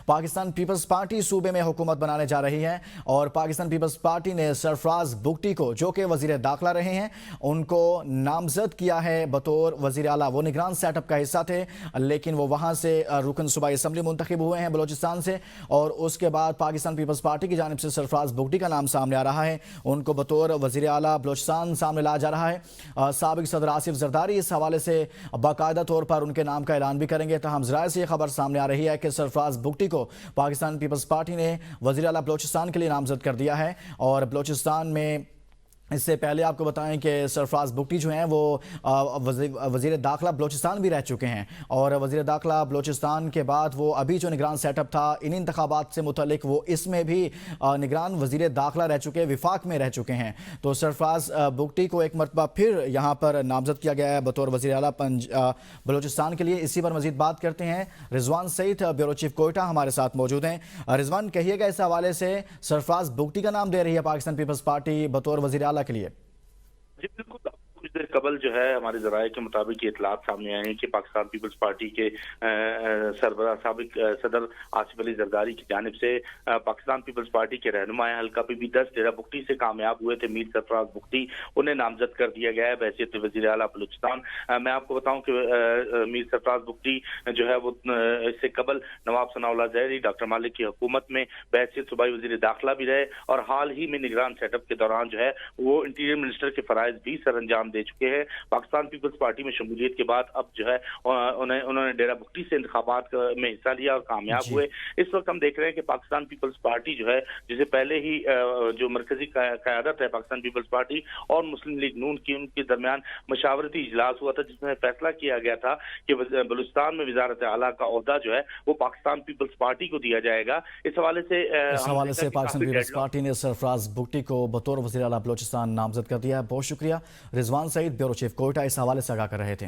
Pakistan peoples party सूबे में हुकूमत बनाने जा रही है और पाकिस्तान पीपल्स पार्टी ने सरफराज बुगटी को, जो कि वजीर दाखिला रहे हैं, उनको नामजद किया है बतौर वजीर आला। वो निगरान सेटअप का हिस्सा थे, लेकिन वो वहाँ से रुकन सूबाई असम्बली मुंतखब हुए हैं बलोचिस्तान से, और उसके बाद पाकिस्तान पीपल्स पार्टी की जानिब से सरफराज बुगटी का नाम सामने आ रहा है। उनको बतौर वजीर आला बलोचिस्तान सामने लाया जा रहा है। साबिक सदर आसिफ जरदारी इस हवाले से बाकायदा तौर पर उनके नाम का ऐलान भी करेंगे। तहम ज़राए से ये खबर सामने आ रही है कि सरफराज बुगटी को पाकिस्तान पीपल्स पार्टी ने वज़ीर आला बलोचिस्तान के लिए नामजद कर दिया है। और बलोचिस्तान में इससे पहले आपको बताएं कि सरफराज बुगटी जो हैं वो वज़ीर दाखिला बलोचिस्तान भी रह चुके हैं, और वज़ीर दाखिला बलोचिस्तान के बाद वो अभी जो निगरान सेटअप था इन इंतखाबात से मुतल्लिक, वो इसमें भी निगरान वज़ीर दाखिला रह चुके, विफाक में रह चुके हैं। तो सरफराज बुगटी को एक मरतबा फिर यहाँ पर नामजद किया गया है बतौर वज़ीर आला बलोचिस्तान के लिए। इसी पर मज़ीद बात करते हैं। रिजवान सईद, ब्यूरो चीफ कोयटा, हमारे साथ मौजूद हैं। रिजवान, कहिएगा इस हवाले से सरफराज बुगटी का नाम दे रही है पाकिस्तान पीपल्स पार्टी बतौर वज़ीर आला के लिए। जी बिल्कुल, कुछ देर कबल जो है हमारे ज़राए के मुताबिक ये इतलात सामने आए हैं कि पाकिस्तान पीपल्स पार्टी के सरबराह साबिक सदर आसिफ अली जरदारी की जानिब से पाकिस्तान पीपल्स पार्टी के रहनुमाए हल्का PB10 डेरा बुगटी से कामयाब हुए थे मीर सरफराज बुगटी, उन्हें नामजद कर दिया गया है बहैसियत वज़ीर आला बलूचिस्तान। मैं आपको बताऊं कि मीर सरफराज बुगटी जो है वो इससे कबल नवाब सनाउल्लाह ज़हरी, डॉक्टर मालिक की हुकूमत में बहैसियत सूबाई वज़ीर दाखिला भी रहे, और हाल ही में निगरान सेटअप के दौरान जो है वो इंटीरियर मिनिस्टर के फराइज भी सर अंजाम दे चुके हैं। पाकिस्तान पीपल्स पार्टी में शमूलियत के बाद अब जो है उन्होंने डेरा बुगटी से इंतखाबात में हिस्सा लिया और कामयाब हुए। इस वक्त हम देख रहे हैं कि पाकिस्तान पीपल्स पार्टी जो है, जिसे पहले ही जो मरकजी क़यादत है पाकिस्तान पीपल्स पार्टी और मुस्लिम लीग नून की, उनके दरमियान मशावरती इजलास हुआ था जिसमें फैसला किया गया था कि बलूचिस्तान में वज़ारत आला का ओहदा जो है वो पाकिस्तान पीपल्स पार्टी को दिया जाएगा। इस हवाले से पाकिस्तान पीपल्स पार्टी ने सरफराज बुगटी को बतौर वज़ीर आला बलोचिस्तान नामजद कर दिया है। बहुत शुक्रिया रिजवान सईद, ब्यूरो चीफ कोयटा, इस हवाले से आगाह कर रहे थे।